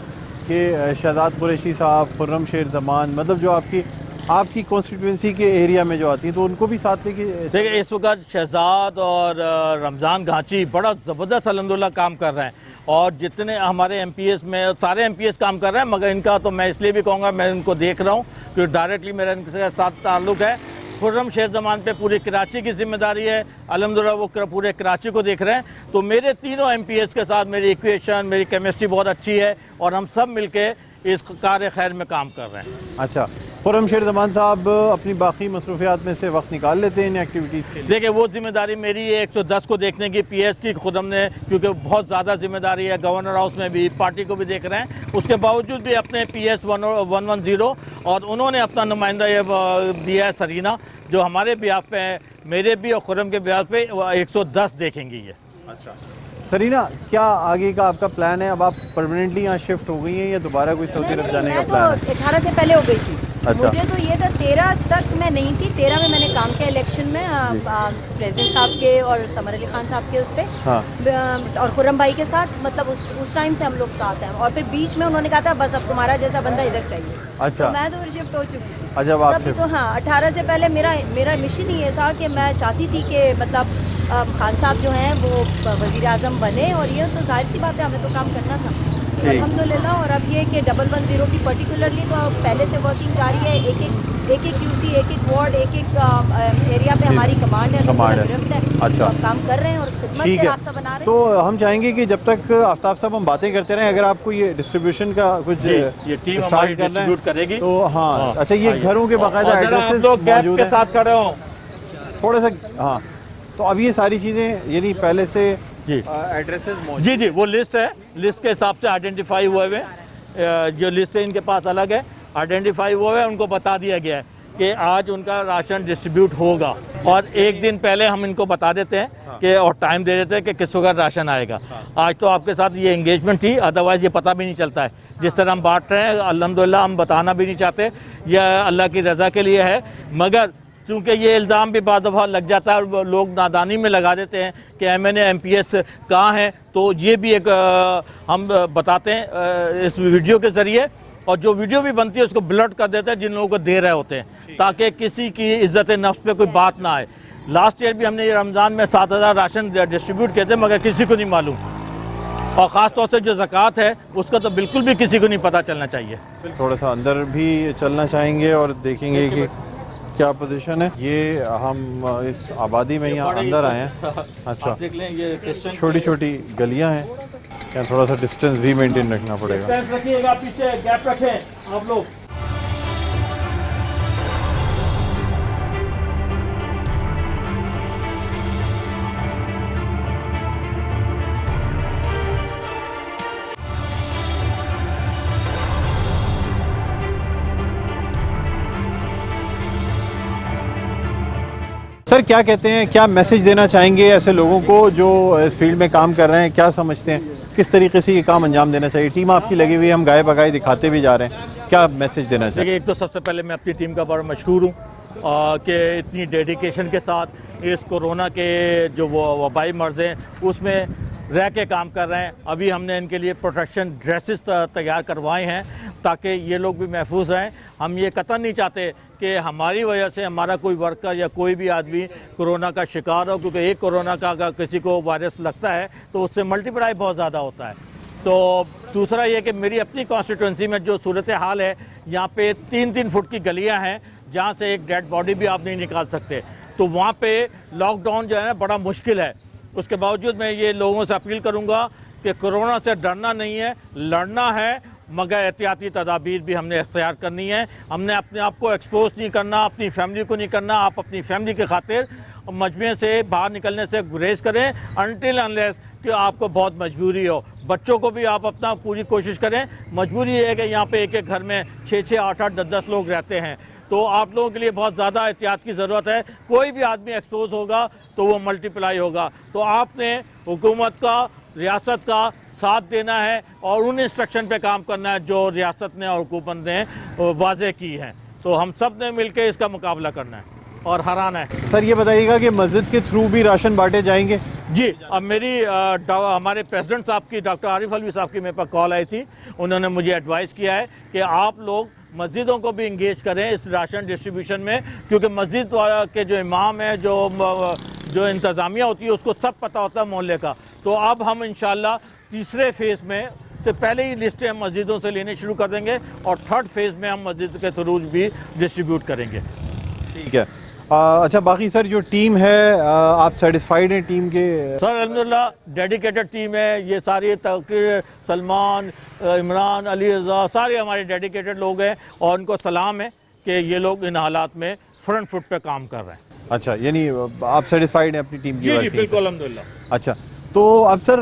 कि शहजाद कुरैशी साहब, खुर्रम शेर ज़मान, मतलब जो आपकी कॉन्स्टिट्यूंसी के एरिया में जो आती हैं तो उनको भी साथ लेके। देखिए, इस वक्त शहजाद और रमज़ान घांची बड़ा ज़बरदस्त अल्हम्दुलिल्लाह काम कर रहे हैं और जितने हमारे MPS में सारे MPS काम कर रहे हैं, मगर इनका तो मैं इसलिए भी कहूँगा, मैं इनको देख रहा हूँ क्योंकि डायरेक्टली मेरा इनके साथ ताल्लुक़ है। खुर्रम शेर ज़मान पे पूरी कराची की जिम्मेदारी है, अल्हम्दुलिल्लाह वो पूरे कराची को देख रहे हैं। तो मेरे तीनों MPS के साथ मेरी इक्वेशन, मेरी केमिस्ट्री बहुत अच्छी है और हम सब मिलके इस कार्य खैर में काम कर रहे हैं। अच्छा, खुर्रम शेर ज़मान साहब अपनी बाकी मसरूफियात में से वक्त निकाल लेते हैं इन एक्टिविटीज़ के लिए? देखिए, वो जिम्मेदारी मेरी है 110 को देखने की, PS की खुद हमने, क्योंकि बहुत ज़्यादा जिम्मेदारी है, गवर्नर हाउस में भी, पार्टी को भी देख रहे हैं। उसके बावजूद भी अपने PS 110 और उन्होंने अपना नुमाइंदा ये दिया है सरीना, जो हमारे बिहाफ पे है, मेरे भी और खुर्रम के बिहाफ पे 110 देखेंगी ये। अच्छा सरीना, क्या आगे का आपका प्लान है? अब आप परमानेंटली यहाँ शिफ्ट हो गई हैं या दोबारा कोई सऊदी अरब जाने का मैं प्लान है? तो 18 से पहले हो गई थी। अच्छा। मुझे तो ये था 13 तक मैं नहीं थी। 13 में मैंने काम किया इलेक्शन में प्रेसिडेंट साहब के और समर अली खान साहब के उस पर, हाँ। और खुर्रम भाई के साथ। मतलब उस टाइम से हम लोग साथ हैं और फिर बीच में उन्होंने कहा था बस अब तुम्हारा जैसा बंदा इधर चाहिए। अच्छा। तो मैं तो शिफ्ट हो चुकी थी। अच्छा, अब आप तभी तो हाँ, 18 से पहले मेरा मिशन ही ये था कि मैं चाहती थी कि मतलब खान साहब जो हैं वो वज़ीर आज़म बने और ये तो जाहिर सी बात है हमें तो काम करना था अल्हम्दुलिल्लाह। और अब ये कि 010 की पर्टिकुलरली तो पहले से वर्किंग जारी है। एक एक QC, एक वार्ड, एक एरिया पे हमारी कमांड है। अच्छा, तो काम कर रहे हैं और खिदमत से रास्ता बना रहे हैं। तो हम चाहेंगे कि जब तक आफ्ताब साहब हम बातें करते रहें, अगर आपको ये डिस्ट्रीब्यूशन का कुछ ये टीम हमारी डिस्ट्रीब्यूट करेगी तो हाँ। अच्छा, ये घरों के बाकायदा एड्रेसेस मौजूद के साथ कर रहे हो थोड़ा सा? हाँ, तो अब ये सारी चीज़ें यानी पहले से जी एड्रेसेस मौजूद? जी, वो लिस्ट है, लिस्ट के हिसाब से आइडेंटिफाई हुए हुए जो लिस्ट है इनके पास अलग है, आइडेंटिफाई हुआ है, उनको बता दिया गया है कि आज उनका राशन डिस्ट्रीब्यूट होगा, और एक दिन पहले हम इनको बता देते हैं कि और टाइम दे देते हैं कि किस वक्त राशन आएगा। आज तो आपके साथ ये एंगेजमेंट थी, अदरवाइज़ ये पता भी नहीं चलता है। जिस तरह हम बांट रहे हैं अल्हम्दुलिल्लाह हम बताना भी नहीं चाहते, यह अल्लाह की रज़ा के लिए है। मगर चूँकि ये इल्ज़ाम भी बाद दफ़ा लग जाता है और लोग नादानी में लगा देते हैं कि MNA MPS कहाँ हैं, तो ये भी एक हम बताते हैं इस वीडियो के ज़रिए, और जो वीडियो भी बनती है उसको ब्लड कर देते हैं जिन लोगों को दे रहे होते हैं, ताकि किसी की इज़्ज़त नफ्स पे कोई बात ना आए। लास्ट ईयर भी हमने ये रमज़ान में 7,000 राशन डिस्ट्रीब्यूट किए थे, मगर किसी को नहीं मालूम, और ख़ास तौर से जो ज़कात है उसका तो बिल्कुल भी किसी को नहीं पता चलना चाहिए। थोड़ा सा अंदर भी चलना चाहेंगे और देखेंगे कि क्या पोजीशन है। ये हम इस आबादी में यहाँ अंदर आए हैं। अच्छा, देख लें ये छोटी छोटी गलियाँ हैं, यहाँ थोड़ा सा डिस्टेंस भी मेंटेन रखना पड़ेगा। डिस्टेंस रखिएगा, पीछे गैप रखें आप लोग। सर क्या कहते हैं, क्या मैसेज देना चाहेंगे ऐसे लोगों को जो इस फील्ड में काम कर रहे हैं? क्या समझते हैं किस तरीके से ये काम अंजाम देना चाहिए? टीम आपकी लगी हुई है, हम गाय बगाई दिखाते भी जा रहे हैं, क्या मैसेज देना चाहिए? एक तो सबसे पहले मैं अपनी टीम का बड़ा मशहूर हूँ कि इतनी डेडिकेशन के साथ इस कोरोना के जो वबाई मर्ज़ हैं उसमें रह के काम कर रहे हैं। अभी हमने इनके लिए प्रोटेक्शन ड्रेसेस तैयार करवाए हैं ताकि ये लोग भी महफूज रहें। हम ये कतई नहीं चाहते कि हमारी वजह से हमारा कोई वर्कर या कोई भी आदमी कोरोना का शिकार हो, क्योंकि एक कोरोना का अगर किसी को वायरस लगता है तो उससे मल्टीप्लाई बहुत ज़्यादा होता है। तो दूसरा ये कि मेरी अपनी कॉन्स्टिट्यूंसी में जो सूरत हाल है, यहाँ पे 3-3 फुट की गलियाँ हैं जहाँ से एक डेड बॉडी भी आप नहीं निकाल सकते, तो वहाँ पे लॉकडाउन जो है ना बड़ा मुश्किल है। उसके बावजूद मैं ये लोगों से अपील करूँगा कि कोरोना से डरना नहीं है, लड़ना है, मगर एहतियाती तदाबीर भी हमने इख्तियार करनी है। हमने अपने आप को एक्सपोज नहीं करना, अपनी फैमिली को नहीं करना। आप अपनी फैमिली के खातिर मजमे से बाहर निकलने से गुरेज करें अनटिल अनलेस कि आपको बहुत मजबूरी हो। बच्चों को भी आप अपना पूरी कोशिश करें। मजबूरी है कि यहाँ पे एक घर में 6-6, 8-8, 10-10 लोग रहते हैं, तो आप लोगों के लिए बहुत ज़्यादा एहतियात की ज़रूरत है। कोई भी आदमी एक्सपोज होगा तो वो मल्टीप्लाई होगा। तो आपने हुकूमत का, रियासत का साथ देना है और उन इंस्ट्रक्शन पे काम करना है जो रियासत ने और हुकूमत ने वाज़े की हैं। तो हम सब ने मिलकर इसका मुकाबला करना है और हराना है। सर ये बताइएगा कि मस्जिद के थ्रू भी राशन बांटे जाएंगे? जी, अब मेरी हमारे प्रेसिडेंट साहब की, डॉक्टर आरिफ अलवी साहब की मेरे पास कॉल आई थी। उन्होंने मुझे एडवाइस किया है कि आप लोग मस्जिदों को भी इंगेज करें इस राशन डिस्ट्रीब्यूशन में, क्योंकि मस्जिद के जो इमाम है, जो इंतज़ामिया होती है, उसको सब पता होता है मोहल्ले का। तो अब हम इंशाल्लाह तीसरे फेज़ में से पहले ही लिस्टें हम मस्जिदों से लेने शुरू कर देंगे और थर्ड फेज़ में हम मस्जिद के थ्रू भी डिस्ट्रीब्यूट करेंगे। ठीक है। अच्छा, बाकी सर जो टीम है, आप सेटिस्फाइड हैं टीम के? सर अल्हम्दुलिल्लाह डेडिकेटेड टीम है। ये सारे तौकीर, सलमान, इमरान, अली रज़ा, सारे हमारे डेडिकेटेड लोग हैं और उनको सलाम है कि ये लोग इन हालात में फ्रंट फुट पे काम कर रहे हैं। अच्छा, यानी आप सेटिस्फाइड हैं अपनी टीम की? जी बिल्कुल, अल्हम्दुलिल्लाह। अच्छा, तो अब सर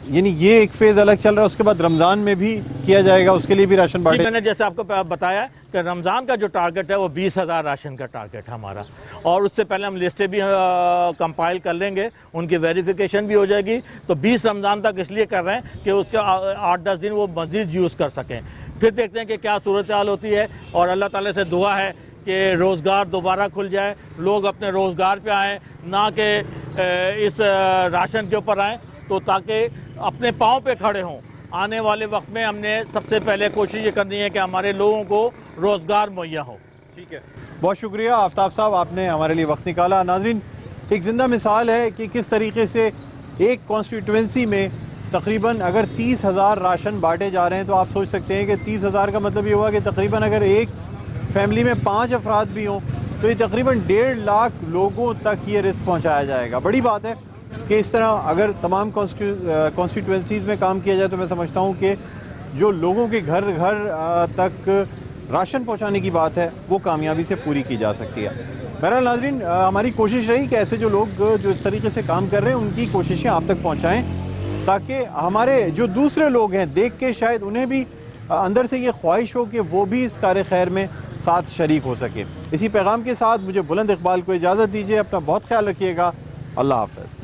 यानी ये एक फेज़ अलग चल रहा है, उसके बाद रमज़ान में भी किया जाएगा, उसके लिए भी राशन बांटे? मैंने जैसे आपको बताया कि रमज़ान का जो टारगेट है वो 20,000 राशन का टारगेट है हमारा, और उससे पहले हम लिस्टें भी कंपाइल कर लेंगे, उनकी वेरिफिकेशन भी हो जाएगी। तो 20 रमज़ान तक इसलिए कर रहे हैं कि उसके 8-10 दिन वो मज़ीद यूज़ कर सकें। फिर देखते हैं कि क्या सूरत हाल होती है, और अल्लाह ताला से दुआ है कि रोज़गार दोबारा खुल जाए, लोग अपने रोज़गार पे आएँ, ना कि इस राशन के ऊपर आएँ, तो ताकि अपने पाँव पे खड़े हों। आने वाले वक्त में हमने सबसे पहले कोशिश ये करनी है कि हमारे लोगों को रोज़गार मुहैया हो। ठीक है, बहुत शुक्रिया आफ्ताब साहब, आपने हमारे लिए वक्त निकाला। नाज़रीन, एक ज़िंदा मिसाल है कि किस तरीके से एक कॉन्स्टिट्यूंसी में तकरीबन अगर 30,000 राशन बांटे जा रहे हैं, तो आप सोच सकते हैं कि 30,000 का मतलब ये हुआ कि तकरीबन अगर एक फैमिली में 5 अफराद भी हों तो ये तकरीबन 1.5 लाख लोगों तक ये रिस्क पहुँचाया जाएगा। बड़ी बात है कि इस तरह अगर तमाम कॉन्स्टिट्यूंसीज़ में काम किया जाए तो मैं समझता हूँ कि जो लोगों के घर घर तक राशन पहुँचाने की बात है वो कामयाबी से पूरी की जा सकती है। बहरहाल नाज़रीन, हमारी कोशिश रही कि ऐसे जो लोग जो इस तरीके से काम कर रहे हैं उनकी कोशिशें आप तक पहुँचाएँ, ताकि हमारे जो दूसरे लोग हैं देख के शायद उन्हें भी अंदर से ये ख्वाहिश हो कि वो भी इस कार्य खैर में साथ शरीक हो सके। इसी पैगाम के साथ मुझे बुलंद इकबाल को इजाज़त दीजिए। अपना बहुत ख्याल रखिएगा। अल्लाह हाफ़िज़।